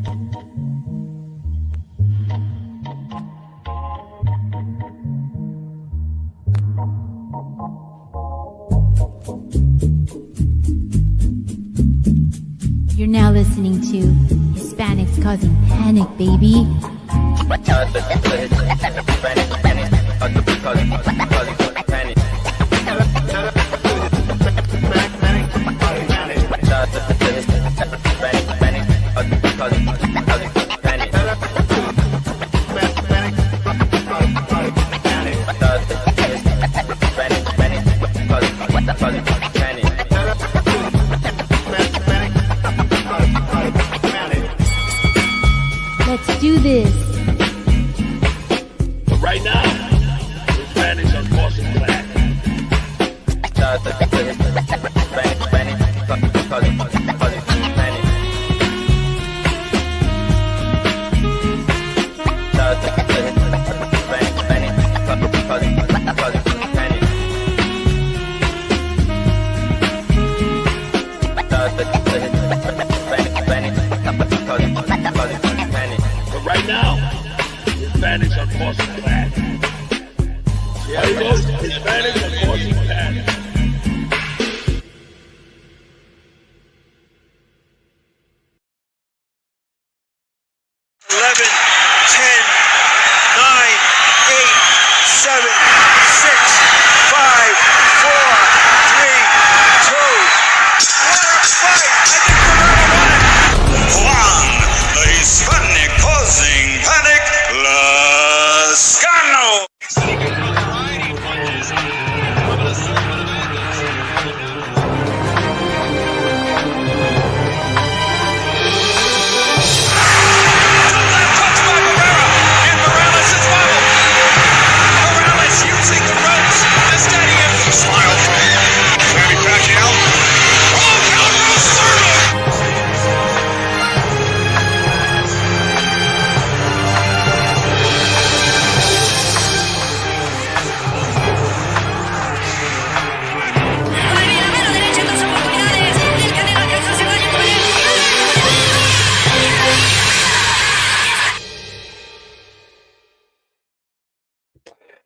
You're now listening to Hispanics Causing Panic, baby. Let's do this. But right now, Hispanics are causing panic. Right now, Hispanics are causing panic. See how it goes? Hispanics are causing panic.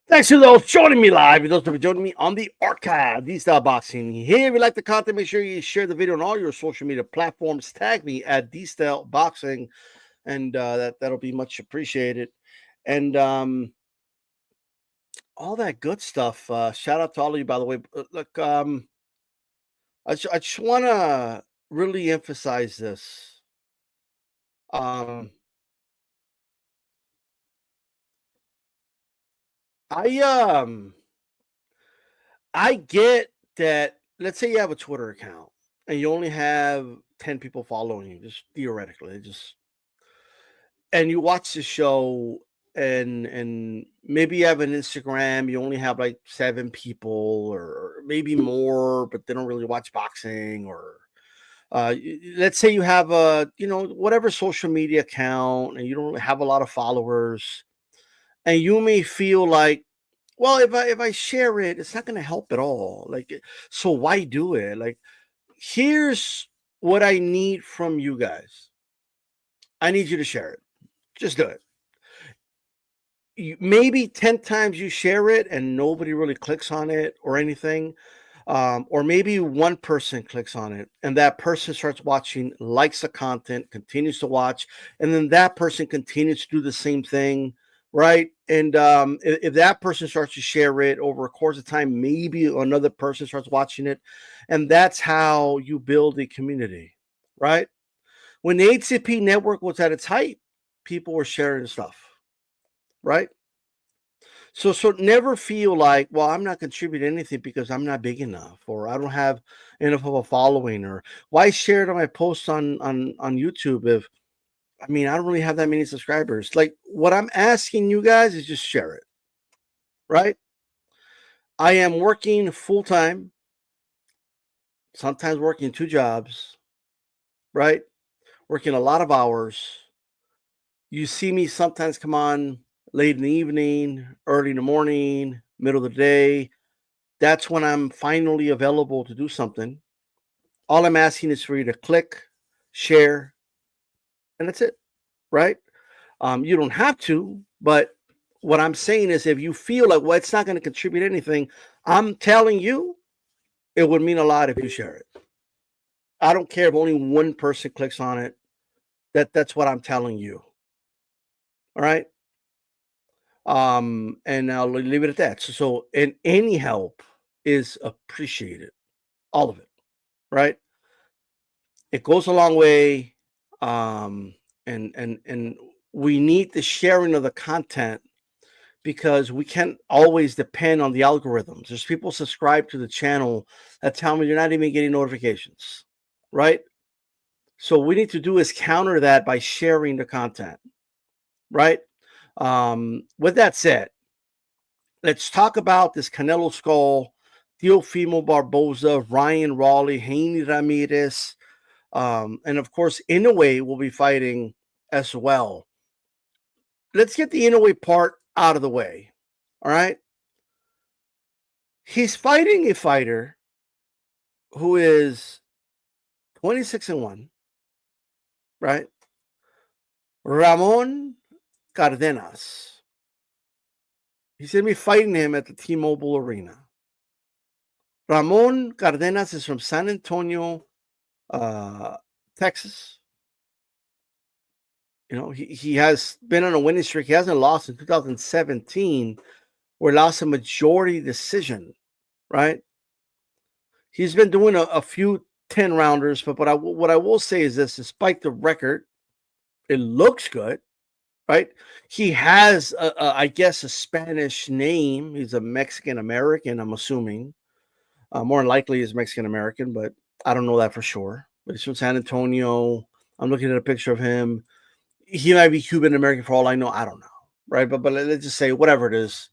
Thanks to those joining me live, and those that are joining me on the archive, D-Style Boxing. Hey, if you like the content, make sure you share the video on all your social media platforms. Tag me at D-Style Boxing, and that'll be much appreciated. And all that good stuff. Shout out to all of you, by the way. Look, I just want to really emphasize this. I get that. Let's say you have a Twitter account and you only have 10 people following you, just theoretically, and you watch the show, and maybe you have an Instagram, you only have like 7 people or maybe more, but they don't really watch boxing. Or let's say you have a whatever social media account and you don't have a lot of followers, and you may feel like, well, if I share it, it's not going to help at all. Like, so why do it? Like, here's what I need from you guys. I need you to share it. Just do it. Maybe 10 times you share it and nobody really clicks on it or anything. Or maybe one person clicks on it and that person starts watching, likes the content, continues to watch, and then that person continues to do the same thing. Right. And if that person starts to share it over a course of time, maybe another person starts watching it. And that's how you build a community. Right. When the HCP network was at its height, people were sharing stuff. Right. So never feel like, well, I'm not contributing anything because I'm not big enough, or I don't have enough of a following, or why share it on my posts on YouTube if I don't really have that many subscribers. Like, what I'm asking you guys is just share it, right? I am working full-time, sometimes working 2 jobs, right? Working a lot of hours. You see me sometimes come on late in the evening, early in the morning, middle of the day. That's when I'm finally available to do something. All I'm asking is for you to click, share, and that's it. right? You don't have to, but what I'm saying is, if you feel like, well, it's not going to contribute anything, I'm telling you, it would mean a lot if you share it. I don't care if only one person clicks on it. That's what I'm telling you. All right. And I'll leave it at that. And any help is appreciated, all of it, right? It goes a long way. And we need the sharing of the content, because we can't always depend on the algorithms. There's people subscribe to the channel that tell me you're not even getting notifications, right? So what we need to do is counter that by sharing the content, right? With that said, let's talk about this Canelo Scull, Teofimo Barboza, Ryan Rawley, Haney Ramirez, and of course, Inoue will be fighting as well. Let's get the Inoue part out of the way. All right. He's fighting a fighter who is 26-1, right? Ramon Cardenas. He's going to be fighting him at the T-Mobile Arena. Ramon Cardenas is from San Antonio, Texas. You know, he has been on a winning streak. He hasn't lost in 2017, where he lost a majority decision, right? He's been doing a few 10-rounders, but what I will say is this: despite the record, it looks good, right? He has, I guess, a Spanish name. He's a Mexican American, I'm assuming. More than likely, he's Mexican American, but I don't know that for sure. But he's from San Antonio. I'm looking at a picture of him. He might be Cuban American for all I know. I don't know, right? But let's just say whatever it is.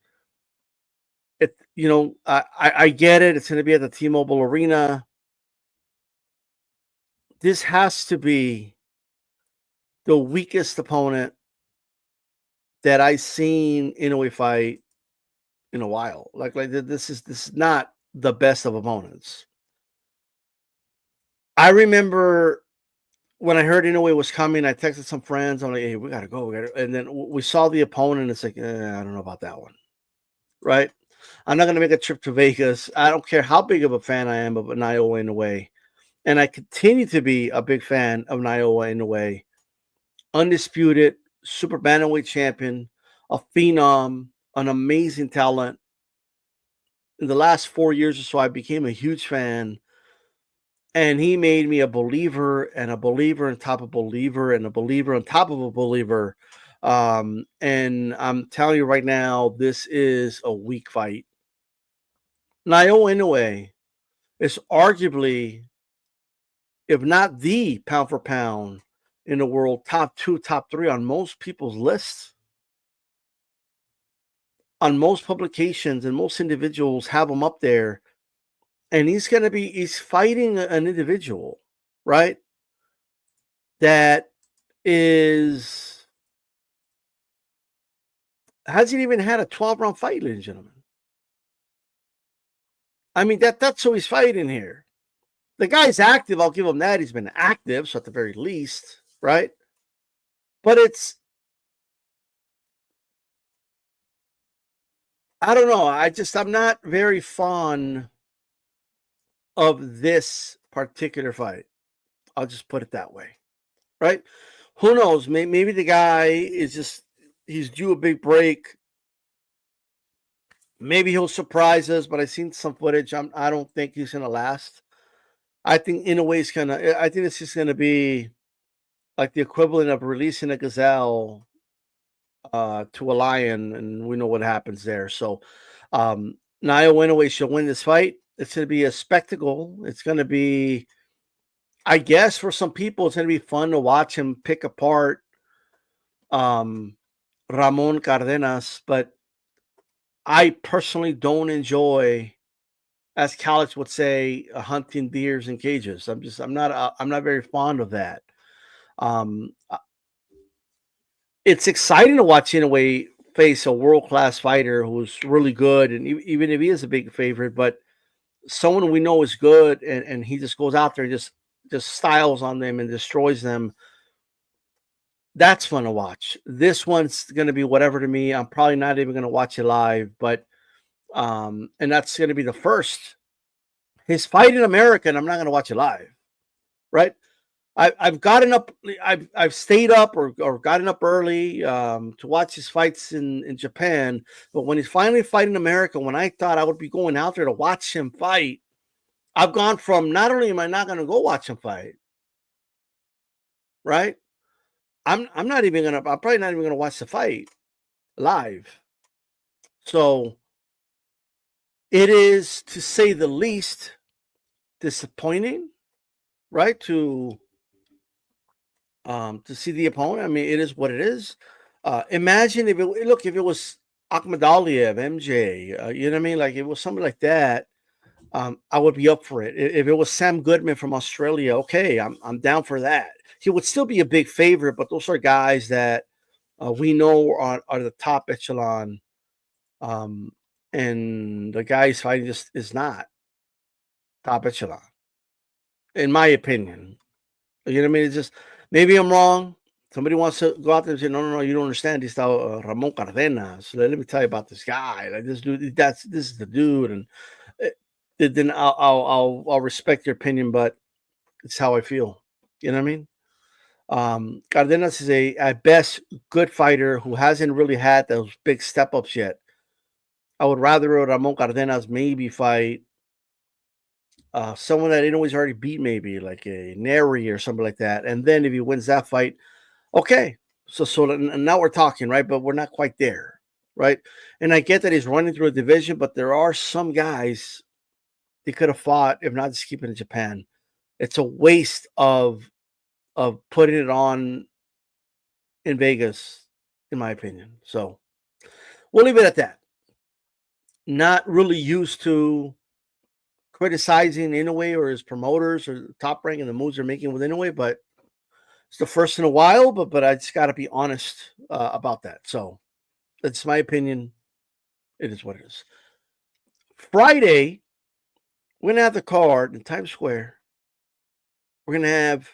I get it. It's going to be at the T-Mobile Arena. This has to be the weakest opponent that I've seen in a fight in a while. Like this is not the best of opponents. I remember when I heard Inoue was coming, I texted some friends. I'm like, hey, we gotta go. And then we saw the opponent. It's like, I don't know about that one, right? I'm not gonna make a trip to Vegas. I don't care how big of a fan I am of Inoue Inoue, and I continue to be a big fan of Inoue Inoue. Undisputed super bantamweight champion, a phenom, an amazing talent. In the last 4 years or so, I became a huge fan, and he made me a believer and a believer on top of a believer and a believer on top of a believer. And I'm telling you right now, this is a weak fight. Inoue Inoue is arguably, if not the pound for pound in the world, top 2, top 3 on most people's lists. On most publications, and most individuals have him up there. And he's fighting an individual, right? That hasn't even had a 12-round fight, ladies and gentlemen. I mean, that's who he's fighting here. The guy's active, I'll give him that. He's been active, so at the very least, right? But I don't know. I'm not very fond of this particular fight. I'll just put it that way, right? Who knows? Maybe the guy he's due a big break. Maybe he'll surprise us, but I've seen some footage. I don't think he's going to last. I think I think it's just going to be like the equivalent of releasing a gazelle to a lion, and we know what happens there. So, Inoue Inoue should win this fight. It's going to be a spectacle. It's going to be, I guess, for some people, it's going to be fun to watch him pick apart Ramon Cardenas, but I personally don't enjoy, as Calix would say, hunting deers in cages. I'm not very fond of that. It's exciting to watch Inoue face a world-class fighter who's really good, and even if he is a big favorite, but someone we know is good, and he just goes out there and just styles on them and destroys them. That's fun to watch. This one's going to be whatever to me. I'm probably not even going to watch it live, but and that's going to be the first. His fight in America, and I'm not going to watch it live, right? I've gotten up, I've stayed up or gotten up early to watch his fights in Japan. But when he's finally fighting America, when I thought I would be going out there to watch him fight, I've gone from not only am I not going to go watch him fight, right? I'm probably not even gonna watch the fight live. So it is, to say the least, disappointing, right? To see the opponent. I mean, it is what it is. Imagine if it was Ahmed Aliev, MJ, you know what I mean? Like, it was something like that. I would be up for it. If it was Sam Goodman from Australia, okay, I'm down for that. He would still be a big favorite, but those are guys that we know are the top echelon, and the guy he's fighting just is not top echelon, in my opinion. You know what I mean? It's just, maybe I'm wrong. Somebody wants to go out there and say, no, you don't understand. He's Ramon Cardenas. Let me tell you about this guy. Like, this dude, this is the dude, and then I'll respect your opinion, but it's how I feel. You know what I mean? Cardenas is at best, good fighter who hasn't really had those big step ups yet. I would rather Ramon Cardenas maybe fight someone that Inoue's already beat, maybe like a Neri or something like that. And then if he wins that fight, okay. So now we're talking, right? But we're not quite there, right? And I get that he's running through a division, but there are some guys he could have fought if not just keeping in Japan. It's a waste of putting it on in Vegas, in my opinion. So we'll leave it at that. Not really used to criticizing Inoue or his promoters or Top Rank and the moves they're making with Inoue, but it's the first in a while. But I just got to be honest about that. So that's my opinion. It is what it is. Friday, we're gonna have the card in Times Square. We're gonna have,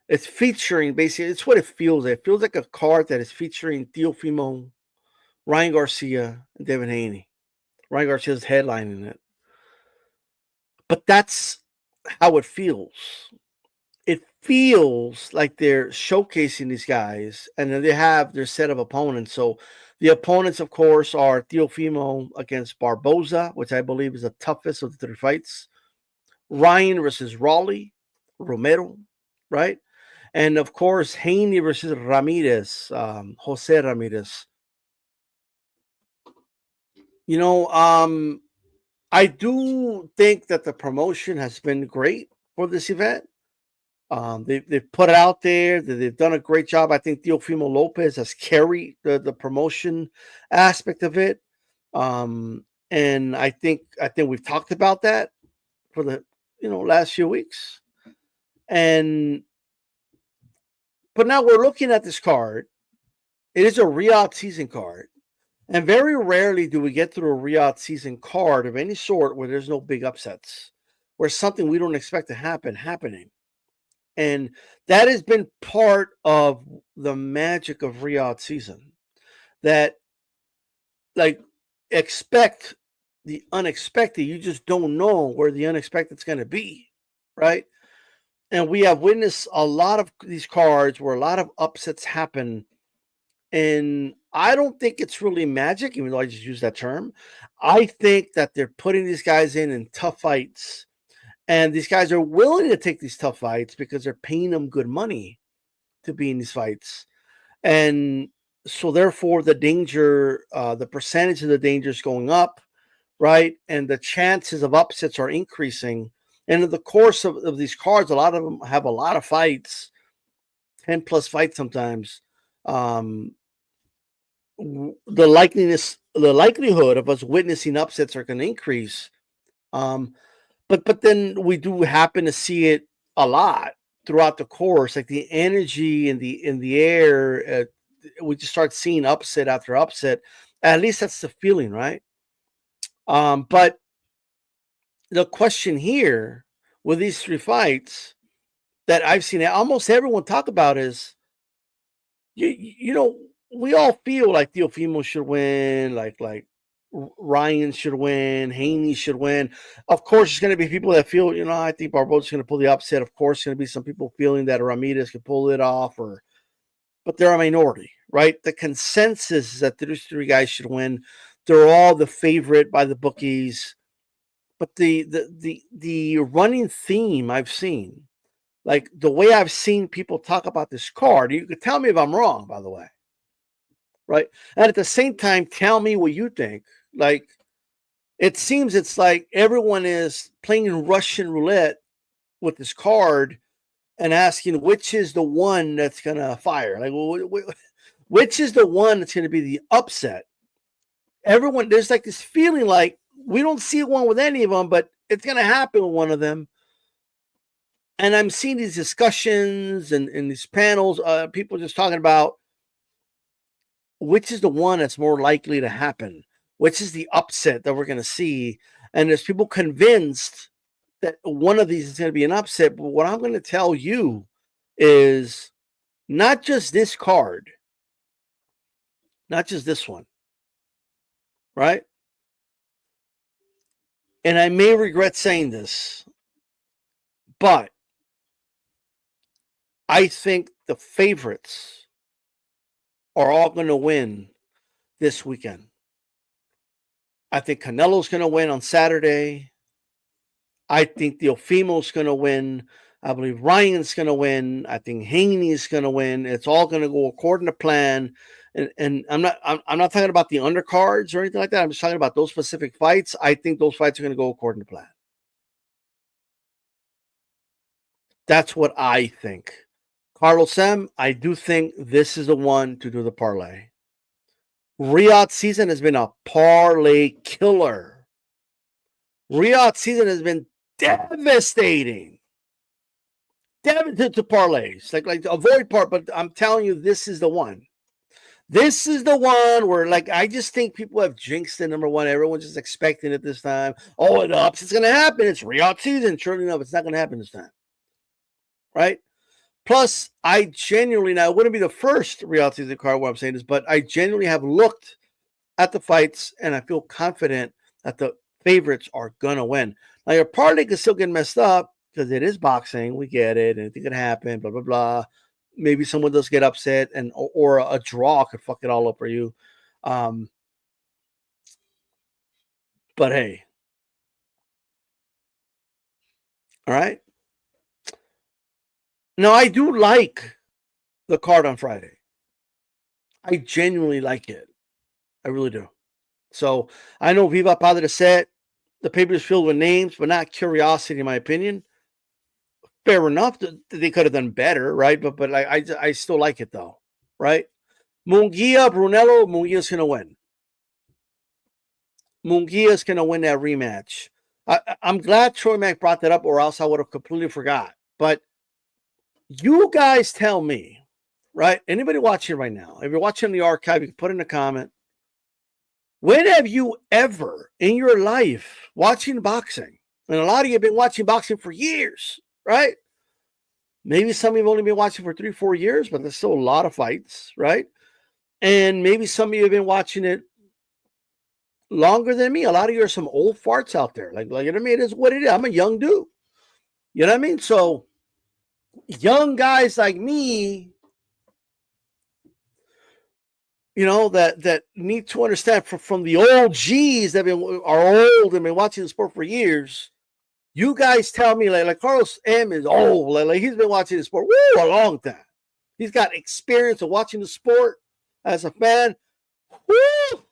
it's featuring, basically, it's what it feels like. It feels like a card that is featuring Teofimo, Ryan Garcia, and Devin Haney. Ryan Garcia's headlining it. But that's how it feels. It feels like they're showcasing these guys, and then they have their set of opponents. So the opponents, of course, are Teofimo against Barboza, which I believe is the toughest of the 3 fights. Ryan versus Raleigh, Romero, right? And of course, Haney versus Ramirez, Jose Ramirez. You know, I do think that the promotion has been great for this event. They've put it out there. They've done a great job. I think Teofimo Lopez has carried the promotion aspect of it. And I think we've talked about that for the last few weeks. But now we're looking at this card. It is a Riyadh season card. And very rarely do we get through a Riyadh season card of any sort where there's no big upsets, where something we don't expect to happening. And that has been part of the magic of Riyadh season. That, like, expect the unexpected. You just don't know where the unexpected is going to be, right? And we have witnessed a lot of these cards where a lot of upsets happen. And I don't think it's really magic, even though I just use that term. I think that they're putting these guys in tough fights. And these guys are willing to take these tough fights because they're paying them good money to be in these fights. And so therefore the danger, the percentage of the danger is going up, right? And the chances of upsets are increasing. And in the course of these cards, a lot of them have a lot of fights, 10 plus fights sometimes. The likelihood of us witnessing upsets are going to increase. But then we do happen to see it a lot throughout the course, like the energy in the air. We just start seeing upset after upset. At least that's the feeling, right? But the question here with these 3 fights that I've seen almost everyone talk about is, you know, we all feel like Teofimo should win, like Ryan should win, Haney should win. Of course, there's going to be people that feel, I think Barboza's going to pull the upset. Of course, going to be some people feeling that Ramirez can pull it off, but they're a minority, right? The consensus is that these three guys should win. They're all the favorite by the bookies. But the running theme I've seen, like the way I've seen people talk about this card, you could tell me if I'm wrong, by the way, right? And at the same time, tell me what you think. Like, it seems it's like everyone is playing Russian roulette with this card and asking which is the one that's going to fire. Like, which is the one that's going to be the upset? Everyone, there's like this feeling like we don't see one with any of them, but it's going to happen with one of them. And I'm seeing these discussions and these panels, people just talking about which is the one that's more likely to happen, which is the upset that we're going to see. And there's people convinced that one of these is going to be an upset. But what I'm going to tell you is not just this card, not just this one, right? And I may regret saying this, but I think the favorites are all going to win this weekend. I think Canelo's going to win on Saturday. I think Teofimo's going to win. I believe Ryan's going to win. I think Haney's going to win. It's all going to go according to plan. And I'm not talking about the undercards or anything like that. I'm just talking about those specific fights. I think those fights are going to go according to plan. That's what I think. Carlos M., I do think this is the one to do the parlay. Riyadh season has been a parlay killer. Riyadh season has been devastating. Devastating to parlays. Like avoid but I'm telling you, this is the one. This is the one where, like, I just think people have jinxed it, number one. Everyone's just expecting it this time. Oh, it ups. It's going to happen. It's Riyadh season. Surely enough, it's not going to happen this time. Right? Plus, I genuinely, now it wouldn't be the first Riyadh season card where I'm saying this, but I genuinely have looked at the fights and I feel confident that the favorites are going to win. Now, your parlay can still get messed up because it is boxing. We get it. Anything can happen, blah, blah, blah. Maybe someone does get upset or a draw could fuck it all up for you. But hey. All right. Now, I do like the card on Friday. I genuinely like it. I really do. So I know Viva Padre said the paper is filled with names, but not curiosity, in my opinion. Fair enough. They could have done better, right? But I still like it, though, right? Munguia, Brunello, Munguia's going to win. Munguia's going to win that rematch. I'm glad Troy Mack brought that up, or else I would have completely forgot. But you guys tell me, right? Anybody watching right now, if you're watching the archive, you can put in a comment. When have you ever in your life watching boxing, and a lot of you have been watching boxing for years, right? Maybe some of you have only been watching for 3-4 years, but there's still a lot of fights, right? And maybe some of you have been watching it longer than me. A lot of you are some old farts out there. Like you know what I mean? It is what it is. I'm a young dude. You know what I mean? So young guys like me, you know, that need to understand from the OGs that are old and been watching the sport for years. You guys tell me, like Carlos M is old. Like he's been watching the sport a long time. He's got experience of watching the sport as a fan.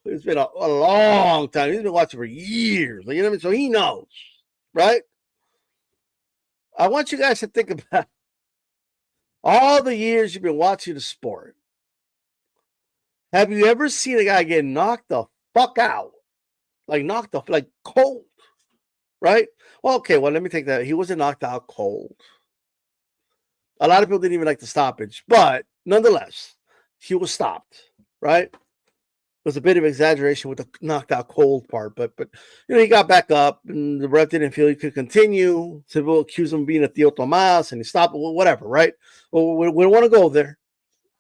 It's been a long time. He's been watching for years. Like, you know what I mean? So he knows, right? I want you guys to think about all the years you've been watching the sport. Have you ever seen a guy get knocked the fuck out? Like knocked off, like cold, right? Well, okay, well, let me take that. He wasn't knocked out cold. A lot of people didn't even like the stoppage, but nonetheless, he was stopped, right? It was a bit of exaggeration with the knocked out cold part, but you know, he got back up and the ref didn't feel he could continue. So we'll accuse him of being a Tio Tomas and he stopped, whatever, right? Well, we don't want to go there.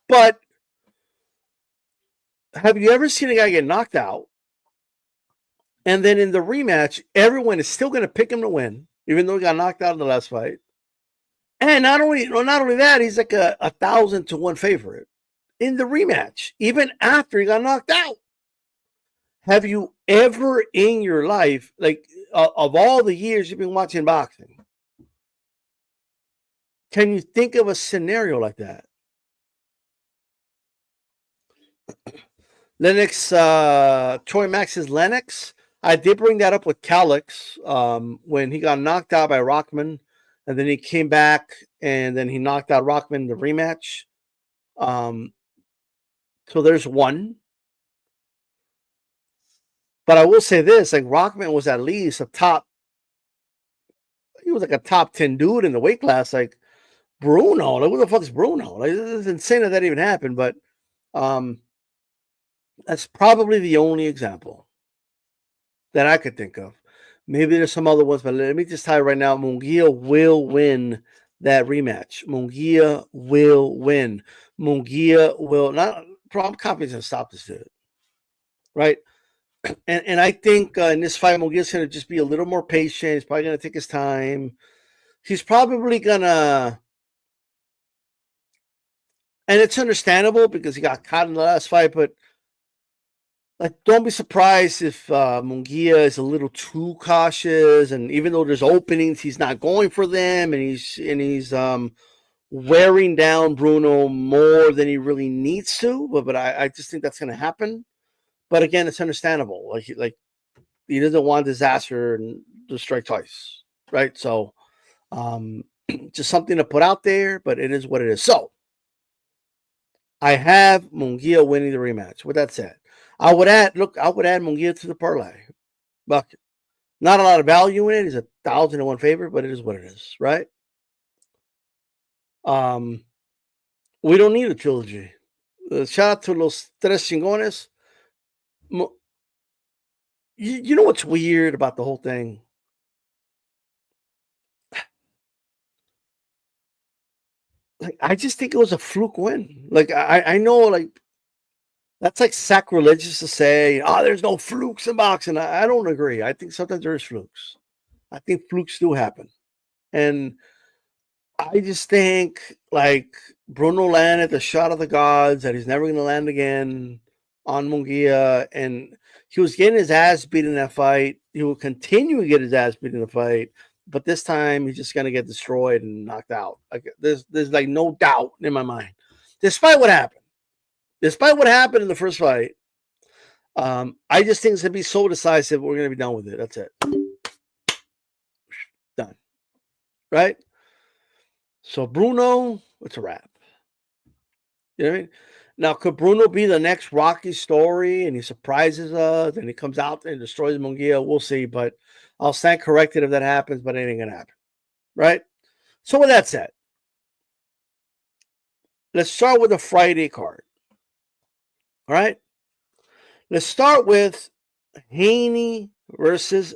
But have you ever seen a guy get knocked out, and then in the rematch, everyone is still going to pick him to win, even though he got knocked out in the last fight? And not only that, he's like a 1,000-to-1 favorite in the rematch, even after he got knocked out. Have you ever in your life, like of all the years you've been watching boxing, can you think of a scenario like that? Lennox, Troy Max's Lennox. I did bring that up with Calix when he got knocked out by Rockman, and then he came back and then he knocked out Rockman in the rematch. So there's one. But I will say this, like Rockman was at least he was like a top 10 dude in the weight class. Like Bruno, like what the fuck is Bruno? Like it's insane that even happened, but that's probably the only example that I could think of. Maybe there's some other ones, but let me just tell you right now, Munguia will win that rematch. Munguia will win. Munguia will not. I'm confident to stop this dude, right? And I think in this fight, Munguia's going to just be a little more patient. He's probably going to take his time. He's probably going to, and it's understandable because he got caught in the last fight, but like, don't be surprised if Munguia is a little too cautious, and even though there's openings, he's not going for them, and he's wearing down Bruno more than he really needs to. But I just think that's going to happen. But again, it's understandable. Like he doesn't want disaster and to strike twice, right? So just something to put out there, but it is what it is. So I have Munguia winning the rematch. With that said, I would add Munguia to the parlay bucket. Not a lot of value in it. He's 1,000-to-1 favorite, but it is what it is, right? We don't need a trilogy. Shout out to Los Tres Chingones. You know what's weird about the whole thing? Like, I just think it was a fluke win. Like, I know, like, that's like sacrilegious to say, oh, there's no flukes in boxing. I don't agree. I think sometimes there's flukes. I think flukes do happen. And I just think, like, Bruno landed the shot of the gods that he's never going to land again on Munguia. And he was getting his ass beat in that fight. He will continue to get his ass beat in the fight. But this time, he's just going to get destroyed and knocked out. Like, there's like no doubt in my mind. Despite what happened in the first fight, I just think it's going to be so decisive. We're going to be done with it. That's it. Done. Right? So Bruno, it's a wrap. You know what I mean? Now, could Bruno be the next Rocky story and he surprises us and he comes out and destroys Munguia? We'll see, but I'll stand corrected if that happens, but it ain't going to happen. Right? So with that said, let's start with the Friday card. All right? Let's start with Haney versus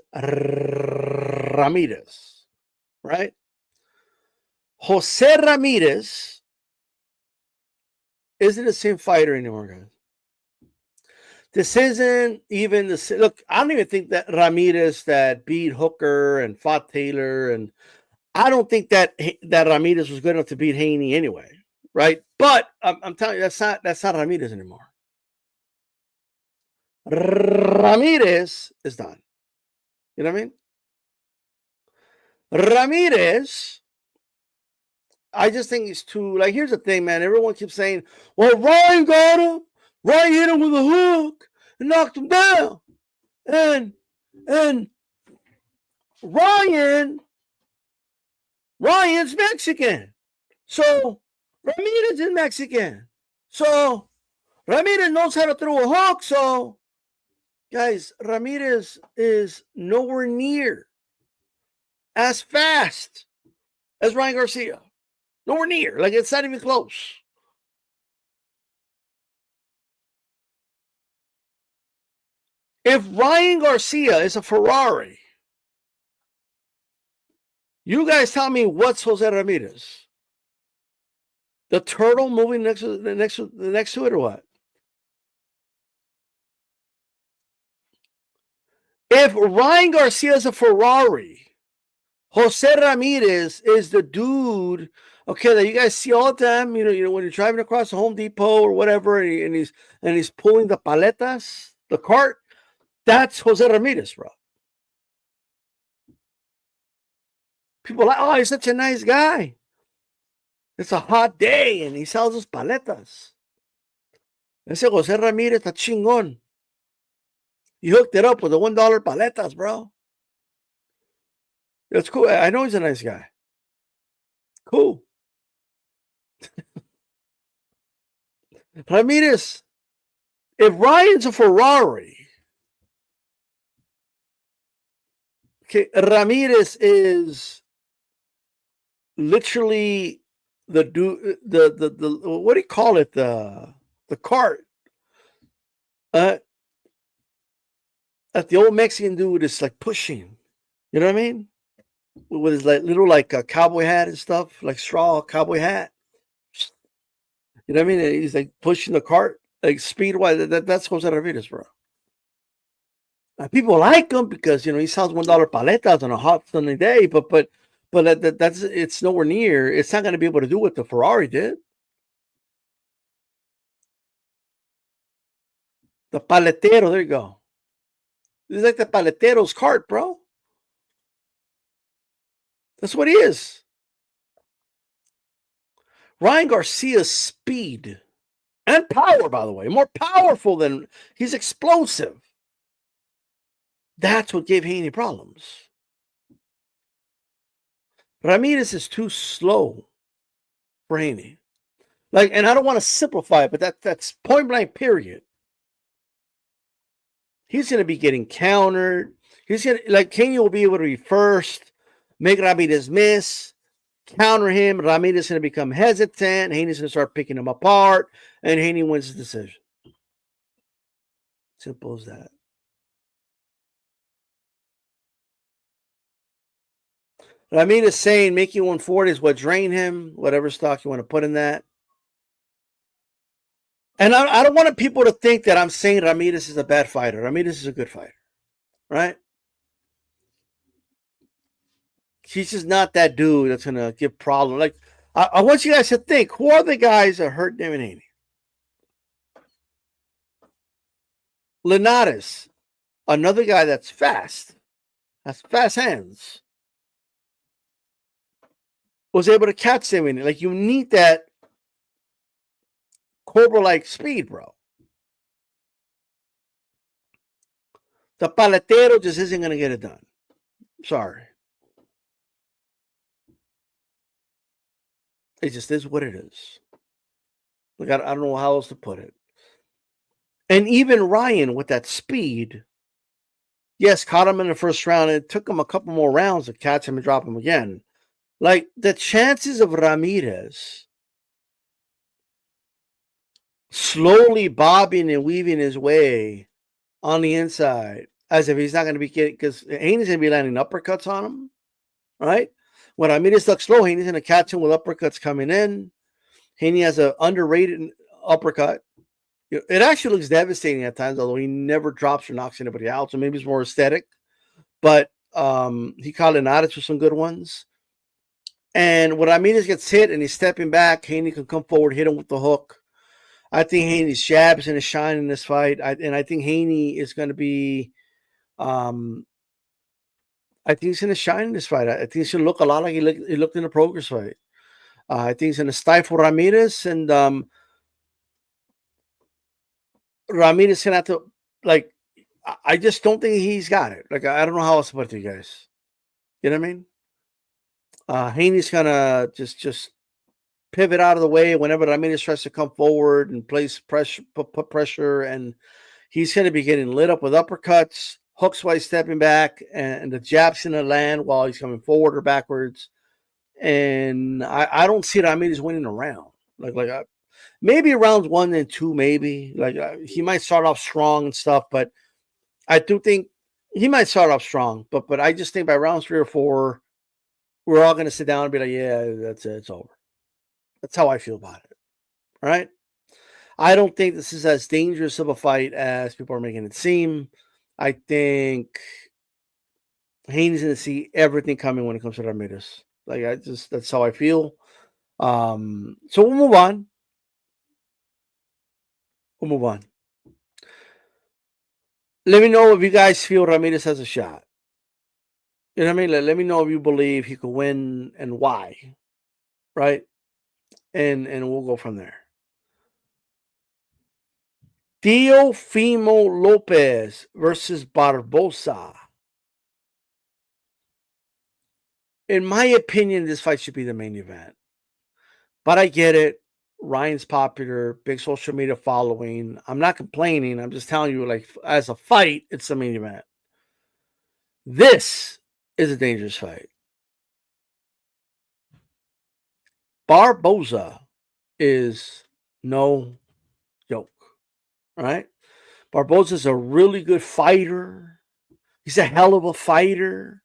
Ramirez. Right? Jose Ramirez isn't the same fighter anymore, guys. This isn't even the look. I don't even think that Ramirez that beat Hooker and fought Taylor, and I don't think that Ramirez was good enough to beat Haney anyway, right? But I'm telling you, that's not Ramirez anymore. Ramirez is done. You know what I mean? Ramirez, I just think it's too, like, here's the thing, man. Everyone keeps saying, well, Ryan got him. Ryan hit him with a hook and knocked him down. And Ryan's Mexican. So Ramirez is Mexican. So Ramirez knows how to throw a hook. So, guys, Ramirez is nowhere near as fast as Ryan Garcia. Nowhere near. Like, it's not even close. If Ryan Garcia is a Ferrari, you guys tell me what's Jose Ramirez? The turtle moving next to it or what? If Ryan Garcia is a Ferrari, Jose Ramirez is the dude, okay, that you guys see all the time. You know when you're driving across the Home Depot or whatever, and he's pulling the paletas, the cart. That's Jose Ramirez, bro. People are like, oh, he's such a nice guy. It's a hot day, and he sells us paletas. Ese Jose Ramirez está chingón. He hooked it up with the $1 paletas, bro. That's cool. I know he's a nice guy. Cool. Ramirez, if Ryan's a Ferrari, okay, Ramirez is literally the dude, the what do you call it? The cart. That the old Mexican dude is like pushing. You know what I mean? With his like little like a cowboy hat and stuff, like straw cowboy hat. You know what I mean? And he's like pushing the cart, like speed wise. That's Jose Ramirez, bro. People like him because he sells $1 paletas on a hot sunny day, but that's it's nowhere near. It's not going to be able to do what the Ferrari did. The paletero, there you go. This is like the paletero's cart, bro. That's what he is. Ryan Garcia's speed and power, by the way, more powerful than he's explosive. That's what gave Haney problems. Ramirez is too slow for Haney. And I don't want to simplify it, but that's point blank, period. He's going to be getting countered. He's going to, Haney will be able to be first, make Ramirez miss, counter him. Ramirez is going to become hesitant. Haney's going to start picking him apart, and Haney wins the decision. Simple as that. Ramirez saying making 140 is what drained him, whatever stock you want to put in that. And I don't want people to think that I'm saying Ramirez is a bad fighter. Ramirez is a good fighter, right? He's just not that dude that's going to give problems. I want you guys to think, who are the guys that hurt Devin Haney? Linares, another guy that's fast, has fast hands, was able to catch Devin Haney. You need that Cobra-like speed, bro. The paletero just isn't going to get it done. Sorry. It just is what it is. I don't know how else to put it. And even Ryan with that speed, yes, caught him in the first round. It took him a couple more rounds to catch him and drop him again. The chances of Ramirez slowly bobbing and weaving his way on the inside, as if he's not going to be getting, because Haney's going to be landing uppercuts on him, right? When Ramirez looks slow, Haney's going to catch him with uppercuts coming in. Haney has an underrated uppercut. It actually looks devastating at times, although he never drops or knocks anybody out, so maybe it's more aesthetic. But he caught Linares with some good ones. And when Ramirez gets hit and he's stepping back, Haney can come forward, hit him with the hook. I think Haney's jab is going to shine in this fight. I think Haney is going to be I think he's going to shine in this fight. I think he's going to look a lot like he looked in the Progress fight. I think he's going to stifle Ramirez, and Ramirez is going to have to, I just don't think he's got it. I don't know how else to put it to you guys. You know what I mean? Haney's going to just pivot out of the way whenever Ramirez tries to come forward and place pressure, put pressure, and he's going to be getting lit up with uppercuts, hooks while he's stepping back, and the jab's going to land while he's coming forward or backwards. And I don't see Ramirez winning a round. Maybe rounds 1 and 2, maybe. He might start off strong and stuff, but I do think he might start off strong. But I just think by rounds 3 or 4, we're all going to sit down and be like, yeah, that's it. It's over. That's how I feel about it. All right? I don't think this is as dangerous of a fight as people are making it seem. I think Haney's going to see everything coming when it comes to Ramirez. That's how I feel. So we'll move on. Let me know if you guys feel Ramirez has a shot. You know what I mean? Let me know if you believe he could win and why. Right? And we'll go from there. Teofimo Lopez versus Barbosa. In my opinion, this fight should be the main event. But I get it. Ryan's popular, big social media following. I'm not complaining. I'm just telling you, like, as a fight, it's the main event. This is a dangerous fight. Barboza is no joke, right? Barboza is a really good fighter. He's a hell of a fighter.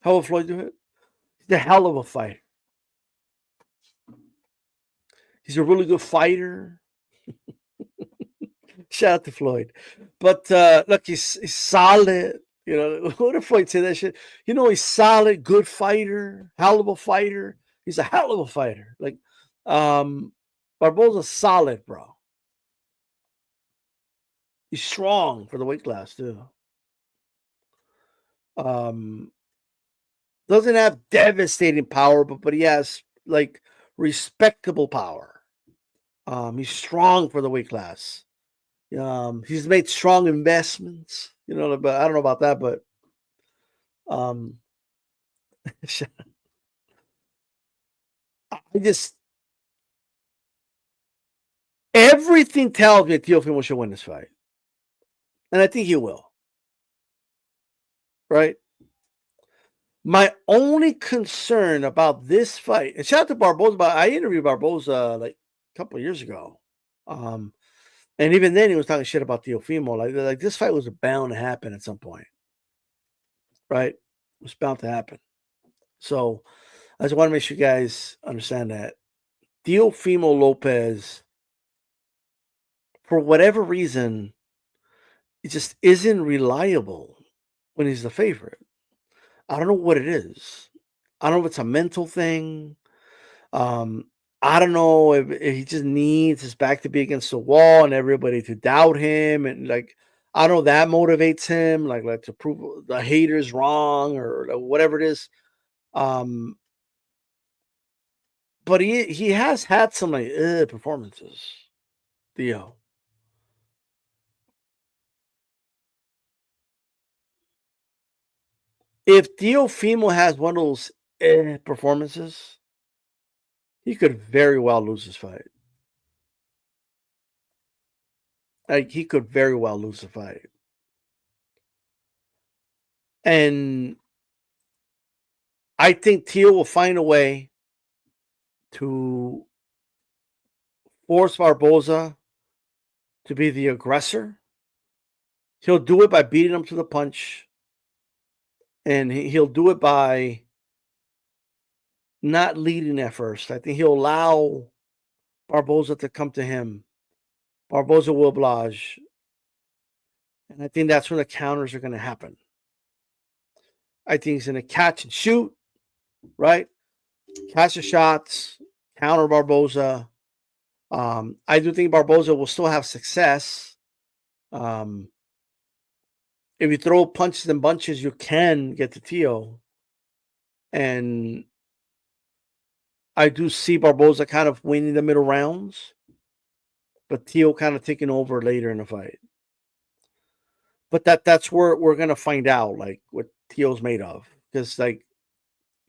How will Floyd do it? He's a hell of a fighter. He's a really good fighter. Shout out to Floyd. But look, he's solid. You know, what did Floyd say that shit? You know, he's solid, good fighter, hell of a fighter. He's a hell of a fighter. Like, Barboza's solid, bro. He's strong for the weight class, too. Doesn't have devastating power, but he has, like, respectable power. He's strong for the weight class. He's made strong investments, you know, but I don't know about that, but everything tells me Teofimo should win this fight. And I think he will. Right? My only concern about this fight, and shout out to Barboza, but I interviewed Barboza like a couple of years ago. And even then he was talking shit about Teofimo. Like this fight was bound to happen at some point. Right? It was bound to happen. So I just want to make sure you guys understand that. Teofimo Lopez, for whatever reason, it just isn't reliable when he's the favorite. I don't know what it is. I don't know if it's a mental thing. I don't know if he just needs his back to be against the wall and everybody to doubt him. And like, I don't know, that motivates him, like to prove the haters wrong or whatever it is. But he has had some like performances, Theo. If Teofimo has one of those performances, he could very well lose this fight. Like, he could very well lose the fight. And I think Teo will find a way to force Barboza to be the aggressor. He'll do it by beating him to the punch. And he'll do it by not leading at first. I think he'll allow Barboza to come to him. Barboza will oblige. And I think that's when the counters are going to happen. I think he's going to catch and shoot, right? Catch the shots, counter Barboza. I do think Barboza will still have success. If you throw punches and bunches, you can get to Teo. And I do see Barboza kind of winning the middle rounds, but Teo kind of taking over later in the fight. But that's where we're going to find out, like, what Teo's made of. Because, like,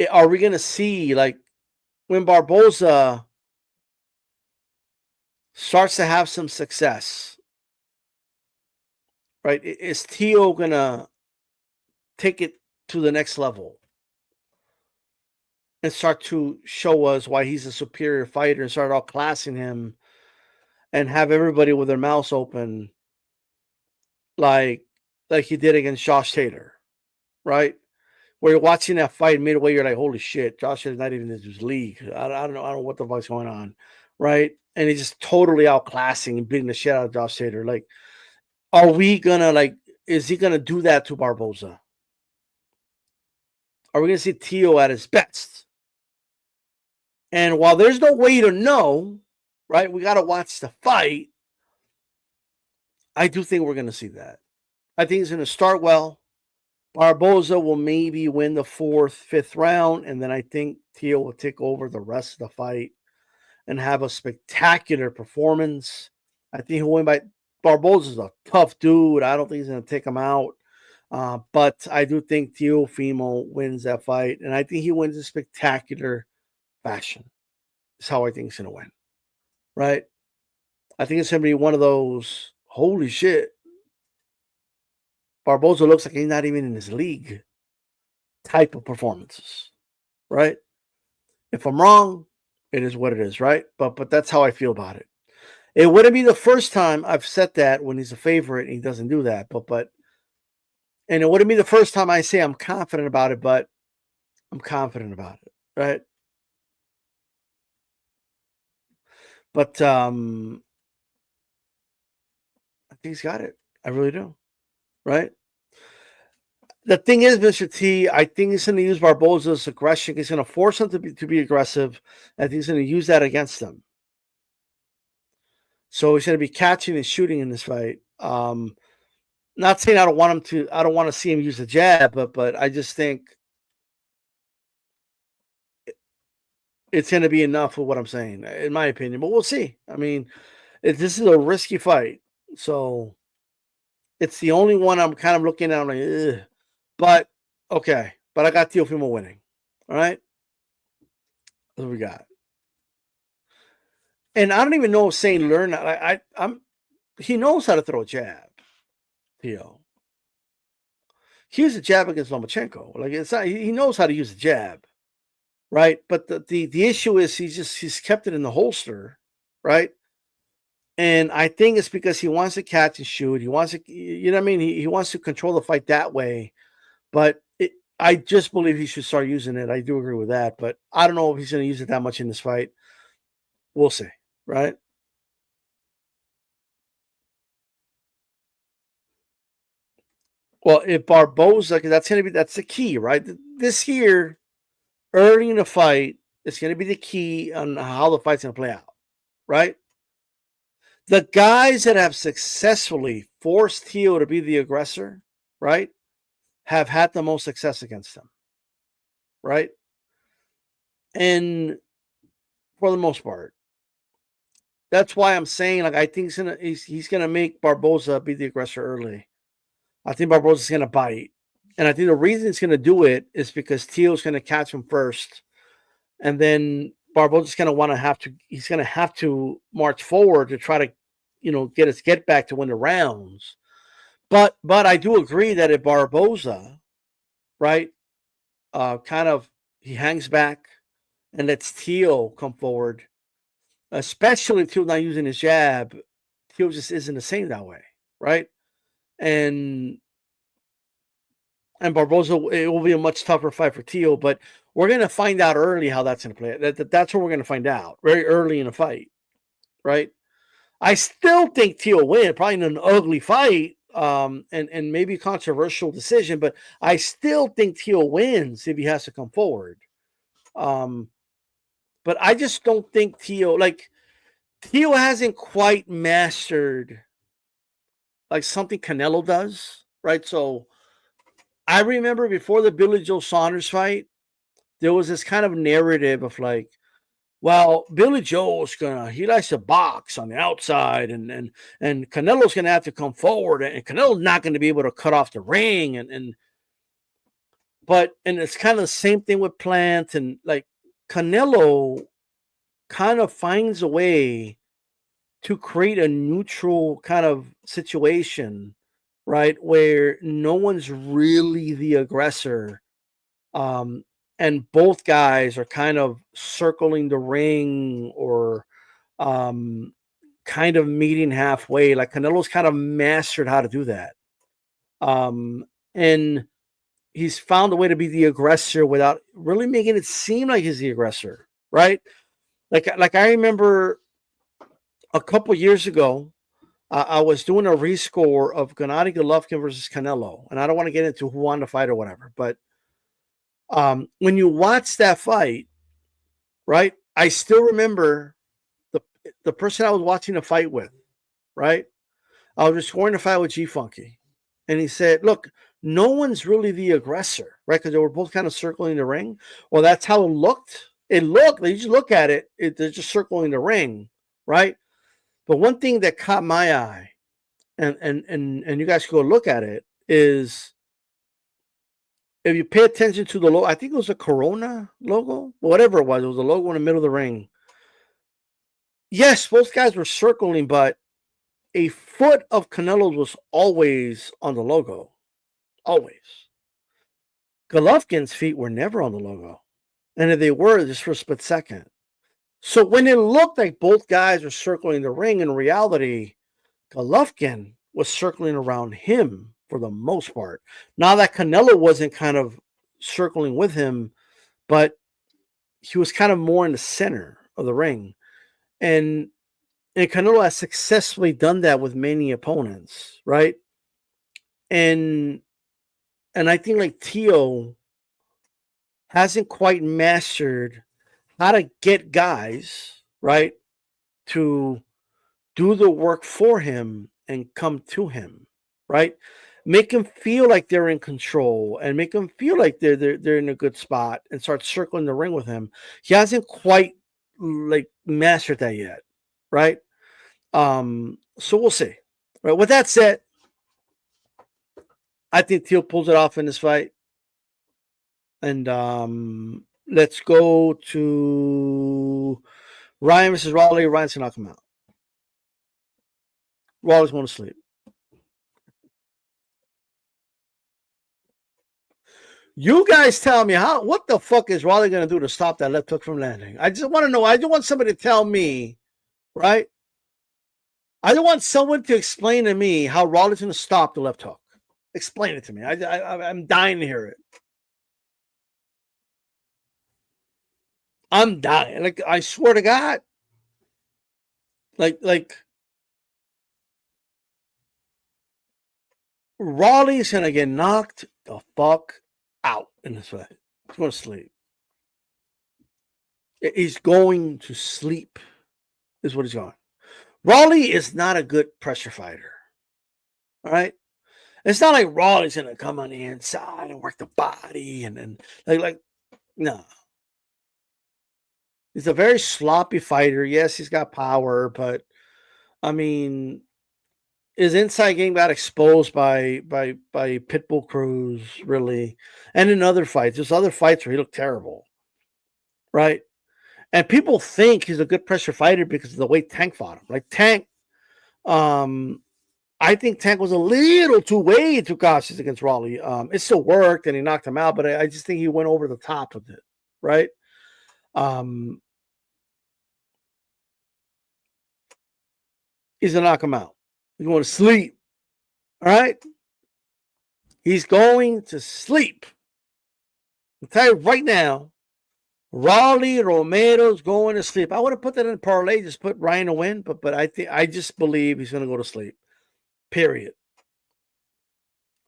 are we going to see, like, when Barboza starts to have some success, right? Is Teo going to take it to the next level and start to show us why he's a superior fighter and start outclassing him and have everybody with their mouths open like he did against Josh Taylor, right? Where you're watching that fight midway, you're like, holy shit, Josh Taylor's not even in his league. I don't know what the fuck's going on, right? And he's just totally outclassing and beating the shit out of Josh Taylor. Like, are we gonna, like, is he going to do that to Barboza? Are we going to see Teo at his best? And while there's no way to know, right, we got to watch the fight, I do think we're going to see that. I think he's going to start well. Barboza will maybe win the 4th, 5th round, and then I think Teo will take over the rest of the fight and have a spectacular performance. I think he'll win by Barboza's a tough dude. I don't think he's going to take him out. But I do think Teofimo wins that fight, and I think he wins in spectacular fashion. That's how I think he's going to win, right? I think it's going to be one of those, holy shit, Barboza looks like he's not even in his league type of performances, right? If I'm wrong, it is what it is, right? But that's how I feel about it. It wouldn't be the first time I've said that when he's a favorite and he doesn't do that, and it wouldn't be the first time I say I'm confident about it, but I'm confident about it, right? But I think he's got it. I really do, right? The thing is, Mr. T, I think he's going to use Barboza's aggression. He's going to force him to be aggressive. I think he's going to use that against him. So he's going to be catching and shooting in this fight. Not saying I don't want to see him use the jab, but I just think it's going to be enough of what I'm saying, in my opinion. But we'll see. I mean, this is a risky fight, so it's the only one I'm kind of looking at. I'm like, ugh. But okay, but I got Teofimo winning. All right, what do we got? And I don't even know if saying learn. He knows how to throw a jab. Teo. He used a jab against Lomachenko. Like it's not. He knows how to use a jab, right? But the issue is he's kept it in the holster, right? And I think it's because he wants to catch and shoot. He wants to, you know what I mean? He wants to control the fight that way. But I just believe he should start using it. I do agree with that. But I don't know if he's going to use it that much in this fight. We'll see, right? Well, if Barboza, because that's the key, right? This here, early in the fight, it's going to be the key on how the fight's going to play out, right? The guys that have successfully forced Teo to be the aggressor, right, have had the most success against him, right? And for the most part, that's why I'm saying, like, I think he's gonna make Barboza be the aggressor early. I think Barboza's gonna bite, and I think the reason he's gonna do it is because Teo's gonna catch him first, and then Barboza's he's gonna have to march forward to try to, get his get back to win the rounds. But I do agree that if Barboza, right, he hangs back and lets Teo come forward, especially Teo not using his jab, Teo just isn't the same that way, right? And Barboza, it will be a much tougher fight for Teo, but we're going to find out early how that's going to play. That's what we're going to find out very early in the fight, right? I still think Teo win, probably in an ugly fight, and maybe a controversial decision, but I still think Teo wins if he has to come forward. But I just don't think Teo hasn't quite mastered like something Canelo does, right? So I remember before the Billy Joe Saunders fight, there was this kind of narrative of like, well, Billy Joe's he likes to box on the outside, and Canelo's gonna have to come forward, and Canelo's not gonna be able to cut off the ring, and it's kind of the same thing with Plant, and like Canelo kind of finds a way to create a neutral kind of situation, right, where no one's really the aggressor, and both guys are kind of circling the ring or kind of meeting halfway. Like Canelo's kind of mastered how to do that. And he's found a way to be the aggressor without really making it seem like he's the aggressor, right? Like I remember a couple years ago, I was doing a rescore of Gennady Golovkin versus Canelo, and I don't want to get into who won the fight or whatever, but when you watch that fight, right? I still remember the person I was watching the fight with, right? I was scoring the fight with G Funky, and he said, "Look, no one's really the aggressor, right? Because they were both kind of circling the ring. Well, that's how it looked. It looked. You just look at it; they're just circling the ring, right? But one thing that caught my eye, and you guys go look at it, is if you pay attention to the logo. I think it was a Corona logo, whatever it was. It was a logo in the middle of the ring. Yes, both guys were circling, but a foot of Canelo's was always on the logo. Always. Golovkin's feet were never on the logo. And if they were, just for a split second. So when it looked like both guys were circling the ring, in reality, Golovkin was circling around him for the most part. Now that Canelo wasn't kind of circling with him, but he was kind of more in the center of the ring. And Canelo has successfully done that with many opponents, right? And I think like Teo hasn't quite mastered how to get guys, right, to do the work for him and come to him, right? Make him feel like they're in control and make him feel like they're in a good spot and start circling the ring with him. He hasn't quite like mastered that yet, right? So we'll see. Right. With that said, I think Teal pulls it off in this fight. And let's go to Ryan versus Raleigh. Ryan's gonna knock him out. Raleigh's going to sleep. You guys tell me what the fuck is Raleigh gonna do to stop that left hook from landing? I just want to know. I just want somebody to tell me, right? I don't want someone to explain to me how Raleigh's gonna stop the left hook. Explain it to me. I'm dying to hear it. I'm dying. Like, I swear to God. Like Raleigh's gonna get knocked the fuck out in this fight. He's going to sleep. He's going to sleep, is what he's going. Raleigh is not a good pressure fighter. All right? It's not like Raleigh's gonna come on the inside and work the body and like no. He's a very sloppy fighter. Yes, he's got power, but I mean, his inside game got exposed by Pitbull Cruz, really, and in other fights. There's other fights where he looked terrible, right? And people think he's a good pressure fighter because of the way Tank fought him. Like Tank, I think Tank was a little way too cautious against Raleigh. It still worked and he knocked him out, but I just think he went over the top of it, right? He's gonna knock him out. He's going to sleep. All right? He's going to sleep. I'll tell you right now, Raleigh Romero's going to sleep. I would have put that in a parlay, just put Ryan to win, but I just believe he's gonna go to sleep. Period.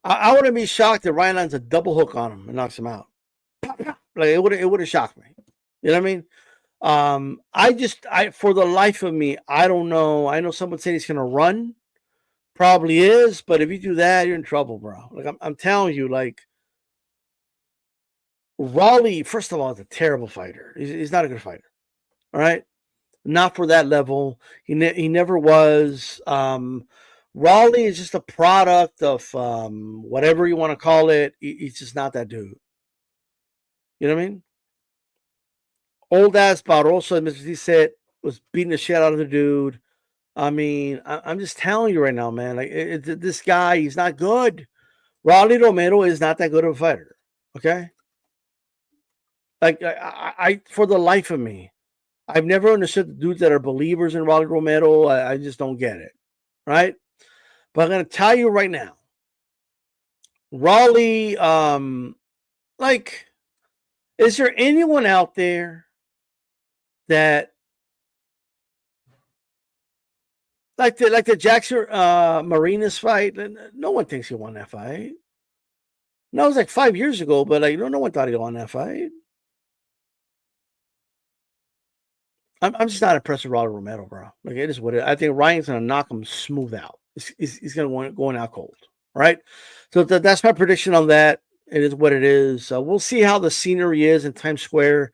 I wouldn't be shocked if Ryan lands a double hook on him and knocks him out. Like it would have shocked me. You know what I mean? I for the life of me, I don't know. I know someone said he's gonna run. Probably is, but if you do that, you're in trouble, bro. Like I'm telling you, like Raleigh, first of all, is a terrible fighter. He's not a good fighter. All right, not for that level. He never was. Raleigh is just a product of whatever you want to call it. He's just not that dude. You know what I mean? Old ass Barbosa, Mr. T said, was beating the shit out of the dude. I mean, I'm just telling you right now, man. Like this guy, he's not good. Raleigh Romero is not that good of a fighter. Okay. Like I for the life of me, I've never understood the dudes that are believers in Raleigh Romero. I just don't get it. Right. But I'm going to tell you right now, Raleigh, like, is there anyone out there that Like the Jackson Marinas fight. No one thinks he won that fight. No, it was like 5 years ago, but like no one thought he won that fight. I'm just not impressed with Romero, bro. Like it is what it. I think Ryan's gonna knock him smooth out. He's gonna go out cold, right? So that's my prediction on that. It is what it is. We'll see how the scenery is in Times Square.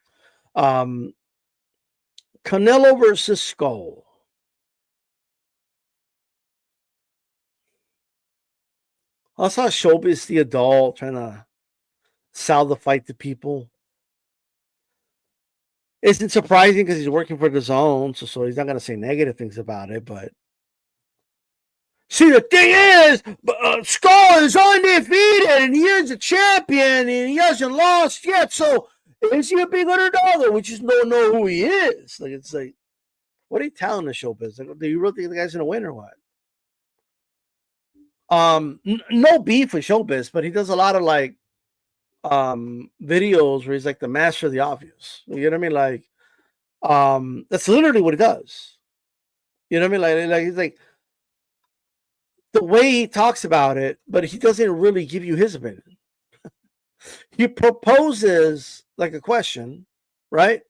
Canelo versus Scull. I saw Showbiz the adult trying to sell the fight to people. Isn't surprising because he's working for the zone, so he's not going to say negative things about it. But see, the thing is, Scull is undefeated and he is a champion and he hasn't lost yet. So is he a big underdog? We just don't know who he is. Like it's like, what are you telling the Showbiz? Like, do you really think the guy's going to win or what? No beef with Showbiz, but he does a lot of like videos where he's like the master of the obvious. You know what I mean? Like, that's literally what he does. You know what I mean? Like he's like the way he talks about it, but he doesn't really give you his opinion. He proposes like a question, right?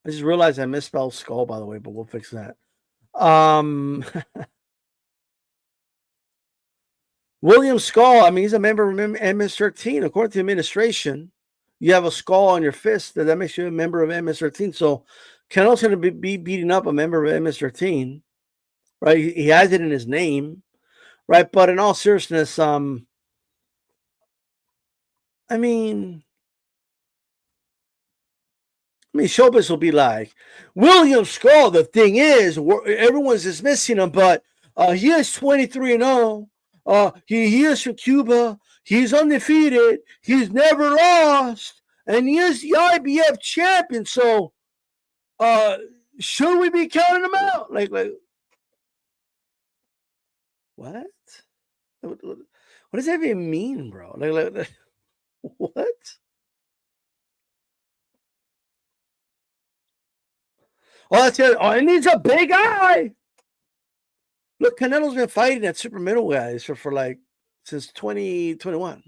I just realized I misspelled Scull, by the way, but we'll fix that. William Scull, I mean, he's a member of MS-13. According to the administration, you have a skull on your fist that makes you a member of MS-13. So Canelo's going to be beating up a member of MS-13, right? He has it in his name, right? But in all seriousness, I mean, Showbiz will be like, William Scull, the thing is, everyone's dismissing him, but he is 23-0. He is from Cuba. He's undefeated. He's never lost. And he is the IBF champion. So, should we be counting him out? Like what? What does that even mean, bro? Like what? Oh, that's it. Oh, and he's a big guy. Look, Canelo's been fighting at super middle guys for like since 2021.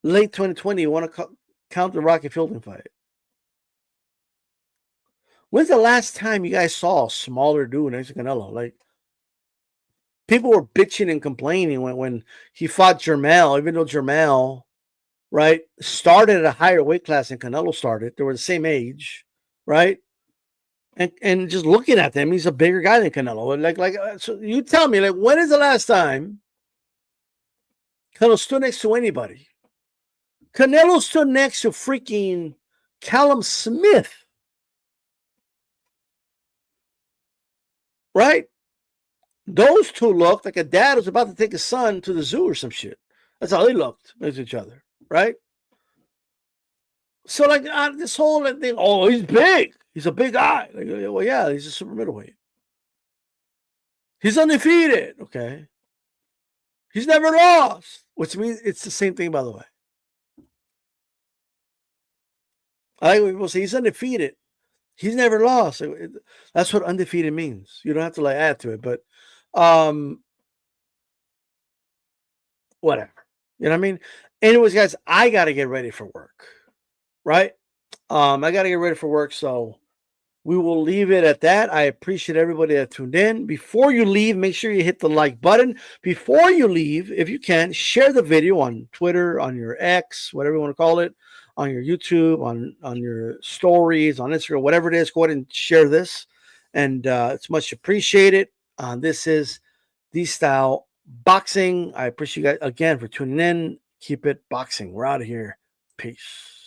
Late 2020, you want to count the Rocky Fielding fight. When's the last time you guys saw a smaller dude next to Canelo? Like, people were bitching and complaining when he fought Jermell, even though Jermell, right, started at a higher weight class than Canelo started. They were the same age, right? And just looking at them, he's a bigger guy than Canelo. So you tell me, like, when is the last time Canelo stood next to anybody? Canelo stood next to freaking Callum Smith, right? Those two looked like a dad was about to take his son to the zoo or some shit. That's how they looked next to each other, right? So, like, this whole thing, oh, he's big. He's a big guy. Like, well, yeah, he's a super middleweight. He's undefeated. Okay. He's never lost, which means it's the same thing, by the way. I like when people say he's undefeated. He's never lost. That's what undefeated means. You don't have to like add to it, but whatever. You know what I mean? Anyways, guys, I gotta get ready for work. Right? I gotta get ready for work, so we will leave it at that. I appreciate everybody that tuned in. Before you leave, make sure you hit the like button. Before you leave, if you can, share the video on Twitter, on your X, whatever you want to call it, on your YouTube, on your stories, on Instagram, whatever it is. Go ahead and share this, and it's much appreciated. This is The Style Boxing. I appreciate you guys again for tuning in. Keep it boxing. We're out of here. Peace.